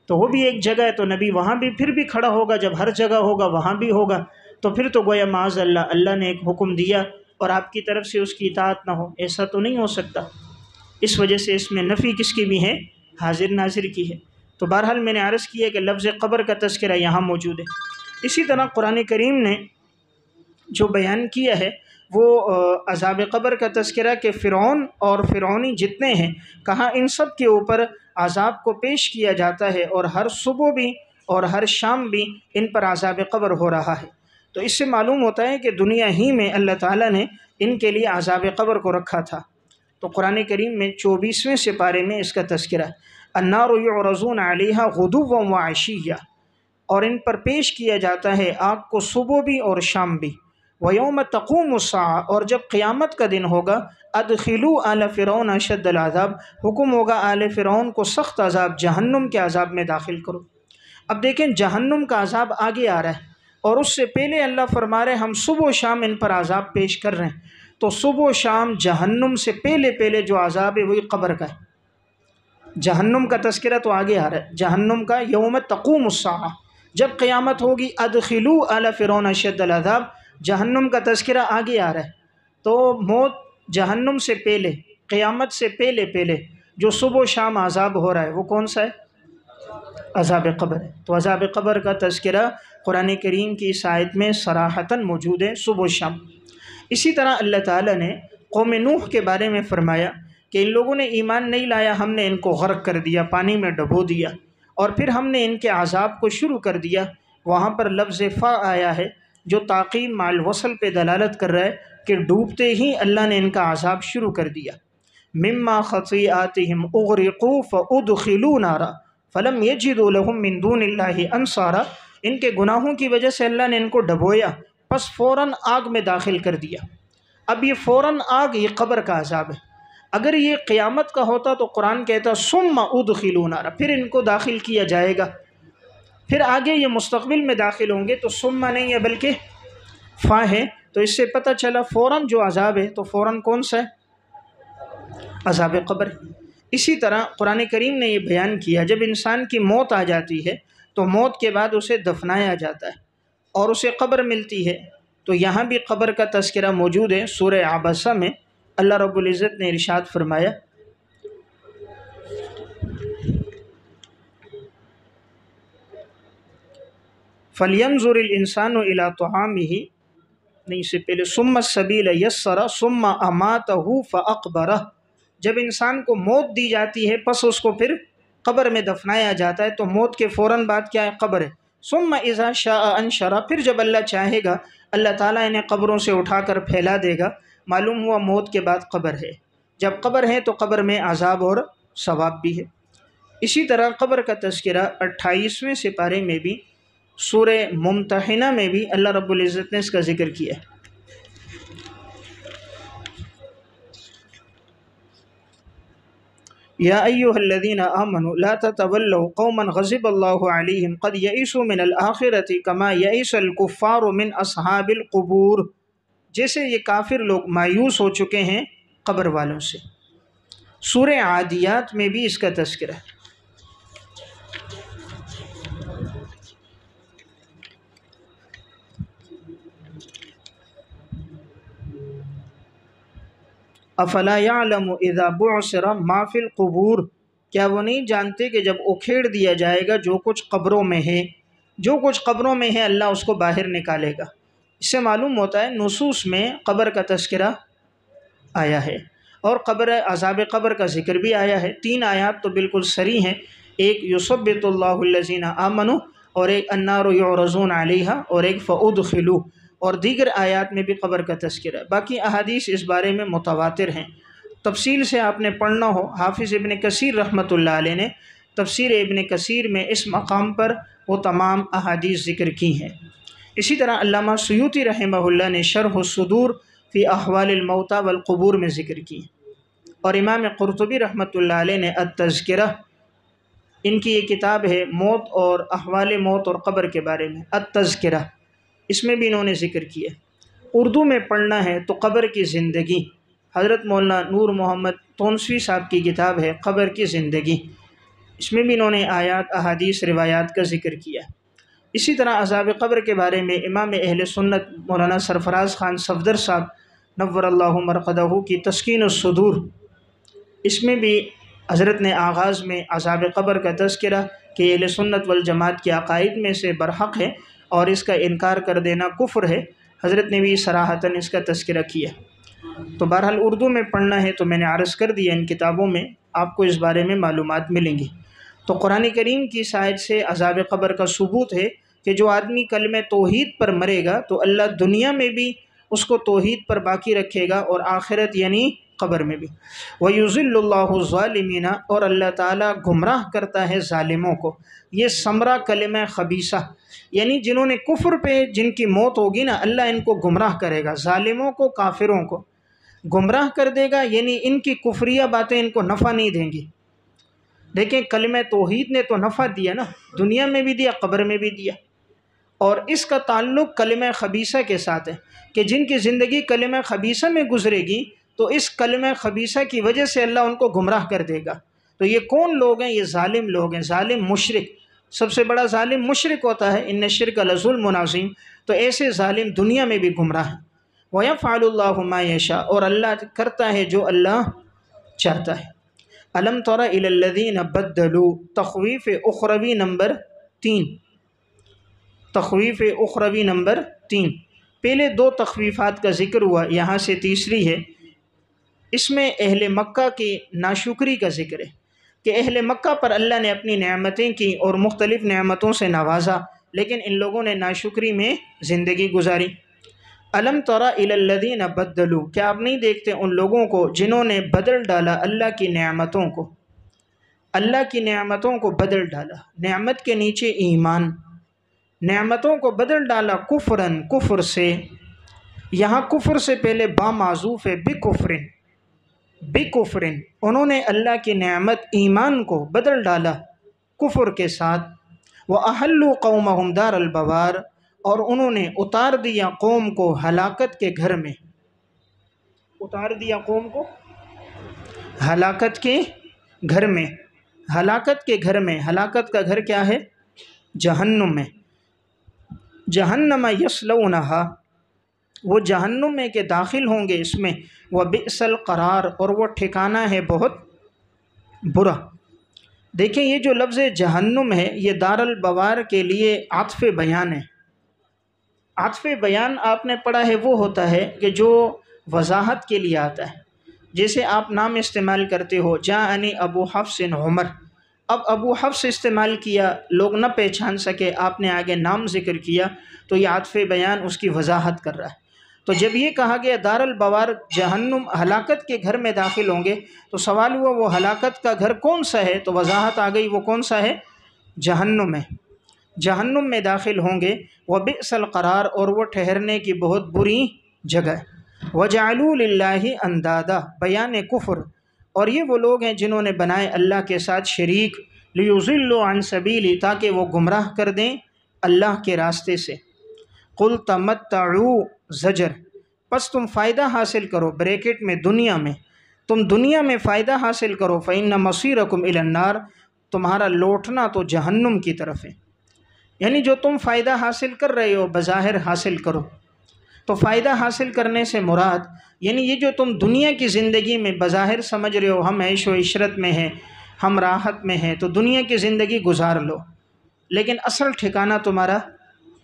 تو وہ بھی ایک جگہ ہے، تو نبی وہاں بھی پھر بھی کھڑا ہوگا، جب ہر جگہ ہوگا وہاں بھی ہوگا، تو پھر تو گویا معاذ اللہ اللہ نے ایک حکم دیا اور آپ کی طرف سے اس کی اطاعت نہ ہو، ایسا تو نہیں ہو سکتا۔ اس وجہ سے اس میں نفی کس کی بھی ہے، حاضر ناظر کی ہے۔ تو بہرحال میں نے عرض کیا کہ لفظ قبر کا تذکرہ یہاں موجود ہے۔ اسی طرح قرآن کریم نے جو بیان کیا ہے وہ عذاب قبر کا تذکرہ کہ فرعون اور فرعونی جتنے ہیں، کہا ان سب کے اوپر عذاب کو پیش کیا جاتا ہے اور ہر صبح بھی اور ہر شام بھی ان پر عذاب قبر ہو رہا ہے۔ تو اس سے معلوم ہوتا ہے کہ دنیا ہی میں اللہ تعالیٰ نے ان کے لیے عذاب قبر کو رکھا تھا۔ تو قرآن کریم میں 24ویں سپارے میں اس کا تذکرہ ہے، النار یعرضون علیہا غدوا وعشیا، اور ان پر پیش کیا جاتا ہے آگ کو صبح بھی اور شام بھی۔ وَيَوْمَ تَقُومُ السَّاعَةُ، اور جب قیامت کا دن ہوگا، أَدْخِلُوا آلَ فِرْعَوْنَ أَشَدَّ الْعَذَابِ، حکم ہوگا آل فرعون کو سخت عذاب، جہنم کے عذاب میں داخل کرو۔ اب دیکھیں جہنم کا عذاب آگے آ رہا ہے اور اس سے پہلے اللہ فرما رہے ہم صبح و شام ان پر عذاب پیش کر رہے ہیں۔ تو صبح و شام جہنم سے پہلے جو عذاب ہے وہی قبر کا ہے۔ جہنم کا تذکرہ تو آگے آ رہا ہے، جہنم کا یوم تقوم الساعہ، جب قیامت ہوگی، ادخلوا آل فرعون اشد العذاب، جہنم کا تذکرہ آگے آ رہا ہے۔ تو موت جہنم سے پہلے، قیامت سے پہلے جو صبح و شام عذاب ہو رہا ہے وہ کون سا ہے؟ عذاب قبر ہے۔ تو عذاب قبر کا تذکرہ قرآن کریم کی اس آیت میں صراحتاً موجود ہے، صبح و شام۔ اسی طرح اللہ تعالیٰ نے قوم نوح کے بارے میں فرمایا کہ ان لوگوں نے ایمان نہیں لایا، ہم نے ان کو غرق کر دیا، پانی میں ڈبو دیا، اور پھر ہم نے ان کے عذاب کو شروع کر دیا۔ وہاں پر لفظ فا آیا ہے جو تعقیب مع الوصل پہ دلالت کر رہا ہے کہ ڈوبتے ہی اللہ نے ان کا عذاب شروع کر دیا۔ مما خطیئاتہم اغرقوا فادخلوا نارا فلم یجدوا لهم من دون اللہ انصارا، ان کے گناہوں کی وجہ سے اللہ نے ان کو ڈبویا، پس فوراً آگ میں داخل کر دیا۔ اب یہ فوراً آگ یہ قبر کا عذاب ہے۔ اگر یہ قیامت کا ہوتا تو قرآن کہتا ثم ادخلوا نارا، پھر ان کو داخل کیا جائے گا، پھر آگے یہ مستقبل میں داخل ہوں گے، تو ثم نہیں ہے بلکہ فا ہے۔ تو اس سے پتہ چلا فوراً جو عذاب ہے تو فوراً کون سا ہے؟ عذاب قبر۔ اسی طرح قرآن کریم نے یہ بیان کیا جب انسان کی موت آ جاتی ہے تو موت کے بعد اسے دفنایا جاتا ہے اور اسے قبر ملتی ہے۔ تو یہاں بھی قبر کا تذکرہ موجود ہے۔ سورہ عبسہ میں اللہ رب العزت نے ارشاد فرمایا فَلْيَنْظُرِ الْإِنسَانُ إِلَىٰ طَعَامِهِ نہیں، اس سے پہلے ثم السبیل یسر ثم اماتہ فاقبرہ، جب انسان کو موت دی جاتی ہے پس اس کو پھر قبر میں دفنایا جاتا ہے، تو موت کے فوراً بعد کیا ہے؟ قبر ہے۔ ثم اذا شاء انشرہ، پھر جب اللہ چاہے گا اللہ تعالیٰ انہیں قبروں سے اٹھا کر پھیلا دے گا۔ معلوم ہوا موت کے بعد قبر ہے، جب قبر ہے تو قبر میں عذاب اور ثواب بھی ہے۔ اسی طرح قبر کا تذکرہ 28ویں سپارے میں بھی، سورہ ممتحنہ میں بھی اللہ رب العزت نے اس کا ذکر کیا ہے۔ یا ایھا الذین آمنوا لا تتولوا قوما غضب اللہ علیہم قد یئسوا من الآخرۃ کما یئس الکفار من اصحاب القبور، جیسے یہ کافر لوگ مایوس ہو چکے ہیں قبر والوں سے۔ سورہ عادیات میں بھی اس کا تذکرہ ہے۔ افلا یعلم اذا بعثر ما فی القبور، کیا وہ نہیں جانتے کہ جب اکھیڑ دیا جائے گا جو کچھ قبروں میں ہے، جو کچھ قبروں میں ہے اللہ اس کو باہر نکالے گا۔ اس سے معلوم ہوتا ہے نصوص میں قبر کا تذکرہ آیا ہے، اور عذاب قبر کا ذکر بھی آیا ہے۔ 3 آیات تو بالکل صریح ہیں، ایک یثبت اللہ الذین آمنوا، اور ایک النار یعرضون علیہا، اور ایک فادخلوا، اور دیگر آیات میں بھی قبر کا تذکرہ ہے۔ باقی احادیث اس بارے میں متواتر ہیں، تفصیل سے آپ نے پڑھنا ہو۔ حافظ ابن کثیر رحمۃ اللہ علیہ نے تفسیر ابن کثیر میں اس مقام پر وہ تمام احادیث ذکر کی ہیں۔ اسی طرح علامہ سیوطی رحمہ اللہ نے شرح الصدور فی احوال الموتى والقبور میں ذکر کی، اور امام قرطبی رحمۃ اللہ علیہ نے التذکرہ، ان کی یہ کتاب ہے موت اور احوال موت اور قبر کے بارے میں، التذکرہ، اس میں بھی انہوں نے ذکر کیا۔ اردو میں پڑھنا ہے تو قبر کی زندگی، حضرت مولانا نور محمد تونسوی صاحب کی کتاب ہے قبر کی زندگی، اس میں بھی انہوں نے آیات، احادیث، روایات کا ذکر کیا۔ اسی طرح عذاب قبر کے بارے میں امام اہل سنت مولانا سرفراز خان صفدر صاحب نور اللہ مرقدہ کی تسکین الصدور، اس میں بھی حضرت نے آغاز میں عذاب قبر کا تذکرہ کہ اہل سنت والجماعت کے عقائد میں سے برحق ہے اور اس کا انکار کر دینا کفر ہے، حضرت نے بھی صراحتاً اس کا تذکرہ کیا۔ تو بہرحال اردو میں پڑھنا ہے تو میں نے عرض کر دیا، ان کتابوں میں آپ کو اس بارے میں معلومات ملیں گی۔ تو قرآن کریم کی سائد سے عذاب قبر کا ثبوت ہے کہ جو آدمی کلمہ توحید پر مرے گا تو اللہ دنیا میں بھی اس کو توحید پر باقی رکھے گا، اور آخرت یعنی قبر میں بھی۔ وَيُذِلُّ اللَّهُ الظَّالِمِينَ، اور اللہ تعالیٰ گمراہ کرتا ہے ظالموں کو۔ یہ ثمرہ کلمہ خبیثہ، یعنی جنہوں نے کفر پہ جن کی موت ہوگی نا، اللہ ان کو گمراہ کرے گا، ظالموں کو، کافروں کو گمراہ کر دے گا، یعنی ان کی کفریہ باتیں ان کو نفع نہیں دیں گی۔ دیکھیں کلمہ توحید نے تو نفع دیا نا، دنیا میں بھی دیا، قبر میں بھی دیا، اور اس کا تعلق کلمہ خبیثہ کے ساتھ ہے کہ جن کی زندگی کلمہ خبیثہ میں گزرے گی تو اس کلمہ خبیثہ کی وجہ سے اللہ ان کو گمراہ کر دے گا۔ تو یہ کون لوگ ہیں؟ یہ ظالم لوگ ہیں، ظالم مشرک۔ سب سے بڑا ظالم مشرک ہوتا ہے، ان الشرک لظلم عظیم۔ تو ایسے ظالم دنیا میں بھی گمراہ ہیں۔ وَيَفْعَلُ اللَّهُ مَا يَشَاءُ، اور اللہ کرتا ہے جو اللہ چاہتا ہے۔ أَلَمْ تَرَ إِلَى الَّذِينَ بَدَّلُوا، تخویف اخروی نمبر 3، تخویف اخروی نمبر 3۔ پہلے 2 تخویفات کا ذکر ہوا، یہاں سے تیسری ہے۔ اس میں اہل مکہ کی ناشکری کا ذکر ہے کہ اہل مکہ پر اللہ نے اپنی نعمتیں کی اور مختلف نعمتوں سے نوازا، لیکن ان لوگوں نے ناشکری میں زندگی گزاری۔ الم تر الی الذین بدلوا، کیا آپ نہیں دیکھتے ان لوگوں کو جنہوں نے بدل ڈالا اللہ کی نعمتوں کو، اللہ کی نعمتوں کو بدل ڈالا، نعمت کے نیچے ایمان، نعمتوں کو بدل ڈالا کفرن، کفر سے۔ یہاں کفر سے پہلے با معذوف ہے، بکفرن، بکفرن، انہوں نے اللہ کی نعمت ایمان کو بدل ڈالا کفر کے ساتھ۔ وَأَحَلُّوا قَوْمَهُمْ دَارَ الْبَوَارِ، اور انہوں نے اتار دیا قوم کو ہلاکت کے گھر میں، اتار دیا قوم کو ہلاکت کے گھر میں، ہلاکت کے گھر میں، ہلاکت کا گھر کیا ہے؟ جہنم میں، جہنم یصلونہا، وہ جہنم میں کے داخل ہوں گے اس میں، وبئس القرار، اور وہ ٹھکانہ ہے بہت برا۔ دیکھیں یہ جو لفظ جہنم ہے یہ دار البوار کے لیے عطف بیان ہے، عطف بیان آپ نے پڑھا ہے وہ ہوتا ہے کہ جو وضاحت کے لیے آتا ہے، جیسے آپ نام استعمال کرتے ہو جاءنی ابو حفص عمر، اب ابو حفص استعمال کیا، لوگ نہ پہچان سکے، آپ نے آگے نام ذکر کیا، تو یہ عطف بیان اس کی وضاحت کر رہا ہے۔ تو جب یہ کہا گیا دار البوار جہنم، ہلاکت کے گھر میں داخل ہوں گے، تو سوال ہوا وہ ہلاکت کا گھر کون سا ہے؟ تو وضاحت آ گئی وہ کون سا ہے؟ جہنم ہے، جہنم میں داخل ہوں گے۔ وبئس القرار، اور وہ ٹھہرنے کی بہت بری جگہ ہے۔ وجعلوا للہ اندادا، بیان کفر، اور یہ وہ لوگ ہیں جنہوں نے بنائے اللہ کے ساتھ شریک، لیضلوا عن سبیلی، تاکہ وہ گمراہ کر دیں اللہ کے راستے سے۔ قل تمتعوا، زجر، پس تم فائدہ حاصل کرو، بریکٹ میں دنیا میں، تم دنیا میں فائدہ حاصل کرو، فإن مصیرکم الی النار، تمہارا لوٹنا تو جہنم کی طرف ہے۔ یعنی جو تم فائدہ حاصل کر رہے ہو بظاہر حاصل کرو۔ تو فائدہ حاصل کرنے سے مراد یعنی یہ جو تم دنیا کی زندگی میں بظاہر سمجھ رہے ہو ہم عیش و عشرت میں ہیں، ہم راحت میں ہیں، تو دنیا کی زندگی گزار لو، لیکن اصل ٹھکانہ تمہارا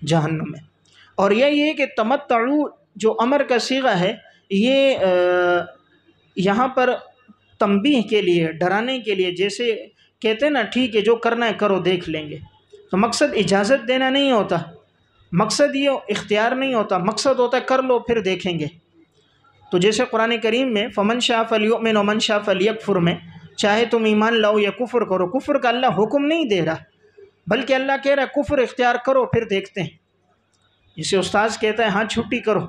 جہنم ہے۔ اور یہ کہ تمتعو جو امر کا صیغہ ہے، یہ یہاں پر تنبیہ کے لیے، ڈرانے کے لیے، جیسے کہتے ہیں نا ٹھیک ہے جو کرنا ہے کرو دیکھ لیں گے، تو مقصد اجازت دینا نہیں ہوتا، مقصد یہ اختیار نہیں ہوتا، مقصد ہوتا ہے کر لو پھر دیکھیں گے۔ تو جیسے قرآن کریم میں فمن شاء فلیؤمن ومن شاء فلیکفر میں، چاہے تم ایمان لاؤ یا کفر کرو، کفر کا اللہ حکم نہیں دے رہا، بلکہ اللہ کہہ رہا ہے کفر اختیار کرو پھر دیکھتے ہیں۔ جسے استاذ کہتا ہے ہاں چھٹی کرو،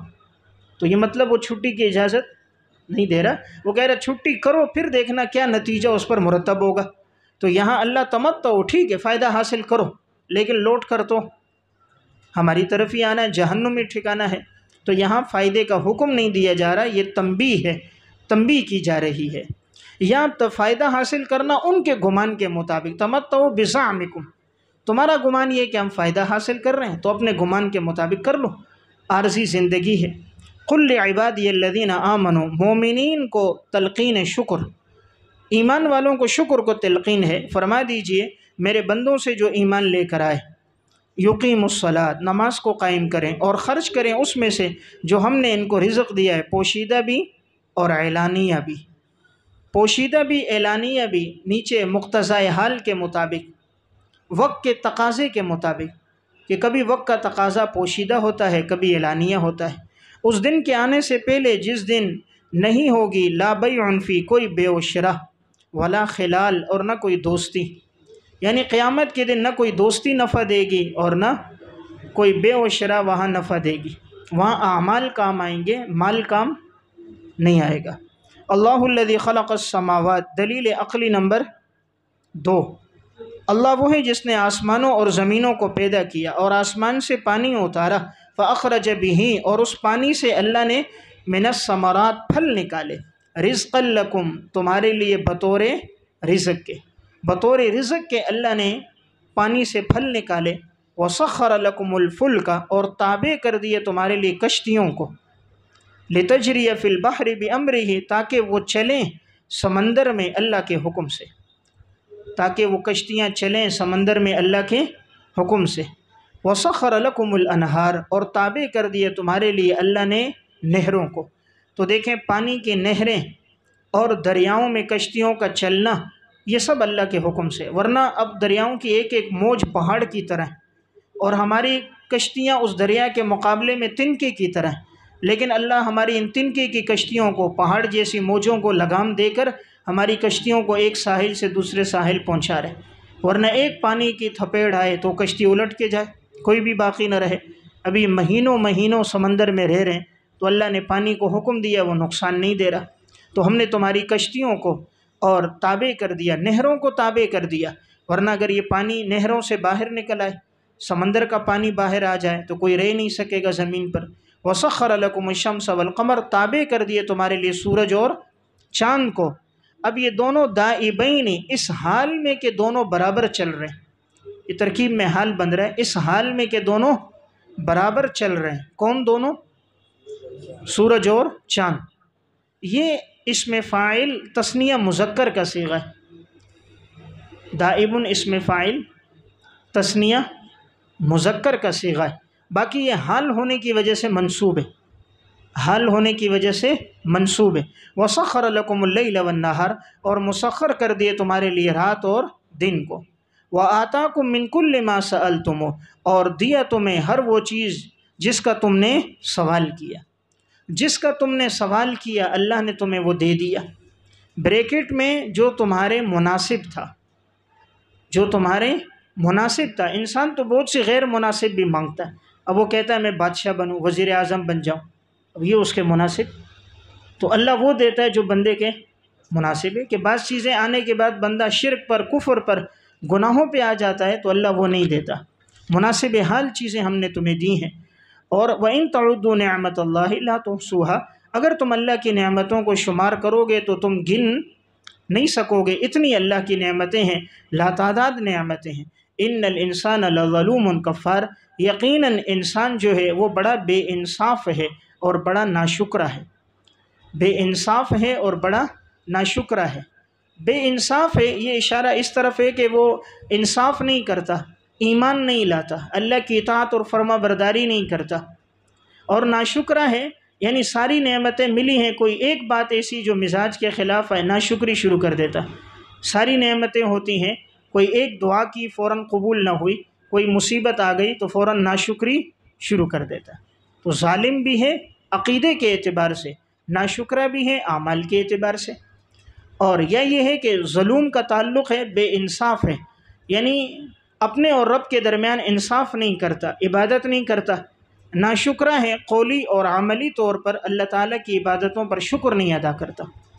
تو یہ مطلب وہ چھٹی کی اجازت نہیں دے رہا، وہ کہہ رہا چھٹی کرو پھر دیکھنا کیا نتیجہ اس پر مرتب ہوگا۔ تو یہاں اللہ تمتعو، ٹھیک ہے فائدہ حاصل کرو، لیکن لوٹ کر تو ہماری طرف ہی آنا ہے، جہنم میں ٹھکانہ ہے۔ تو یہاں فائدے کا حکم نہیں دیا جا رہا، یہ تنبیہ ہے، تنبیہ کی جا رہی ہے۔ یا تو فائدہ حاصل کرنا ان کے گمان کے مطابق، تمتعو بزعمکم، تمہارا گمان یہ کہ ہم فائدہ حاصل کر رہے ہیں تو اپنے گمان کے مطابق کر لو، عارضی زندگی ہے۔ قل لعبادی الذین آمنوا، مومنین کو تلقین شکر، ایمان والوں کو شکر کو تلقین ہے، فرما دیجئے میرے بندوں سے جو ایمان لے کر آئے، یقیم الصلاۃ، نماز کو قائم کریں اور خرچ کریں اس میں سے جو ہم نے ان کو رزق دیا ہے، پوشیدہ بھی اور اعلانیہ بھی، پوشیدہ بھی اعلانیہ بھی، نیچے مقتضائے حال کے مطابق، وقت کے تقاضے کے مطابق، کہ کبھی وقت کا تقاضا پوشیدہ ہوتا ہے کبھی اعلانیہ ہوتا ہے۔ اس دن کے آنے سے پہلے جس دن نہیں ہوگی لا بیع فی، کوئی بیع و شرا، ولا خلال، اور نہ کوئی دوستی، یعنی قیامت کے دن نہ کوئی دوستی نفع دے گی اور نہ کوئی بیع و شرا وہاں نفع دے گی، وہاں اعمال کام آئیں گے، مال کام نہیں آئے گا۔ اللہ الذی خلق السماوات، دلیل عقلی نمبر 2، اللہ وہ ہے جس نے آسمانوں اور زمینوں کو پیدا کیا اور آسمان سے پانی اتارا، فاخرج بہ، اور اس پانی سے اللہ نے من الثمرات، پھل نکالے، رزقا لکم، تمہارے لیے بطور رزق کے، بطور رزق کے اللہ نے پانی سے پھل نکالے، وسخر لکم الفلک، اور تابع کر دیے تمہارے لیے کشتیوں کو، لتجری فی البحر بامرہ، تاکہ وہ چلیں سمندر میں اللہ کے حکم سے، تاکہ وہ کشتیاں چلیں سمندر میں اللہ کے حکم سے، وسخر لکم الانہار، اور تابع کر دیے تمہارے لیے اللہ نے نہروں کو۔ تو دیکھیں پانی کی نہریں اور دریاؤں میں کشتیوں کا چلنا، یہ سب اللہ کے حکم سے، ورنہ اب دریاؤں کی ایک ایک موج پہاڑ کی طرح، اور ہماری کشتیاں اس دریا کے مقابلے میں تنکے کی طرح، لیکن اللہ ہماری ان تنکے کی کشتیوں کو، پہاڑ جیسی موجوں کو لگام دے کر ہماری کشتیوں کو ایک ساحل سے دوسرے ساحل پہنچا رہے، ورنہ ایک پانی کی تھپیڑ آئے تو کشتی الٹ کے جائے، کوئی بھی باقی نہ رہے۔ ابھی مہینوں مہینوں سمندر میں رہ رہے ہیں تو اللہ نے پانی کو حکم دیا، وہ نقصان نہیں دے رہا، تو ہم نے تمہاری کشتیوں کو اور تابع کر دیا، نہروں کو تابع کر دیا، ورنہ اگر یہ پانی نہروں سے باہر نکل آئے، سمندر کا پانی باہر آ جائے تو کوئی رہ نہیں سکے گا زمین پر۔ وسخر لکم الشمس والقمر، تابع کر دیے تمہارے لیے سورج اور چاند کو۔ اب یہ دونوں دائبین، اس حال میں کہ دونوں برابر چل رہے ہیں، یہ ترکیب میں حال بن رہا ہے، اس حال میں کہ دونوں برابر چل رہے ہیں۔ کون دونوں؟ سورج اور چاند۔ یہ اسم فاعل تثنیہ مذکر کا صیغہ ہے، دائبن اسم فاعل تثنیہ مذکر کا صیغہ ہے، باقی یہ حال ہونے کی وجہ سے منسوب ہے، حال ہونے کی وجہ سے منسوب ہے۔ وَسَخَّرَ لَكُمُ اللَّيْلَ وَالنَّهَارَ، اور مسخر کر دیے تمہارے لیے رات اور دن کو۔ وَآتَاكُم مِّن كُلِّ مَا سَأَلْتُمُوهُ، اور دیا تمہیں ہر وہ چیز جس کا تم نے سوال کیا، جس کا تم نے سوال کیا اللہ نے تمہیں وہ دے دیا۔ بریکٹ میں جو تمہارے مناسب تھا، جو تمہارے مناسب تھا۔ انسان تو بہت سی غیر مناسب بھی مانگتا ہے، اب وہ کہتا ہے میں بادشاہ بنوں، وزیر اعظم بن جاؤں، اب یہ اس کے مناسب، تو اللہ وہ دیتا ہے جو بندے کے مناسب ہے۔ کہ بعض چیزیں آنے کے بعد بندہ شرک پر، کفر پر، گناہوں پہ آ جاتا ہے تو اللہ وہ نہیں دیتا۔ مناسب حال چیزیں ہم نے تمہیں دی ہیں۔ اور وَإِن تَعُدُّوا نِعْمَتَ اللَّهِ لَا تُحْصُوهَا، اگر تم اللہ کی نعمتوں کو شمار کرو گے تو تم گن نہیں سکو گے، اتنی اللہ کی نعمتیں ہیں، لا تعداد نعمتیں ہیں۔ ان الانسان لظلوم کفار، یقیناً انسان جو ہے وہ بڑا بے انصاف ہے اور بڑا ناشکرا ہے، بے انصاف ہے اور بڑا ناشکرا ہے۔ بے انصاف ہے، یہ اشارہ اس طرف ہے کہ وہ انصاف نہیں کرتا، ایمان نہیں لاتا، اللہ کی اطاعت اور فرما برداری نہیں کرتا، اور ناشکرا ہے یعنی ساری نعمتیں ملی ہیں، کوئی ایک بات ایسی جو مزاج کے خلاف ہے ناشکری شروع کر دیتا۔ ساری نعمتیں ہوتی ہیں، کوئی ایک دعا کی فوراً قبول نہ ہوئی، کوئی مصیبت آ گئی تو فوراً ناشکری شروع کر دیتا۔ تو ظالم بھی ہے عقیدے کے اعتبار سے، ناشکرا بھی ہے اعمال کے اعتبار سے۔ اور یا یہ ہے کہ ظلم کا تعلق ہے بے انصاف ہے، یعنی اپنے اور رب کے درمیان انصاف نہیں کرتا، عبادت نہیں کرتا، ناشکرا ہے، قولی اور عملی طور پر اللہ تعالیٰ کی عبادتوں پر شکر نہیں ادا کرتا۔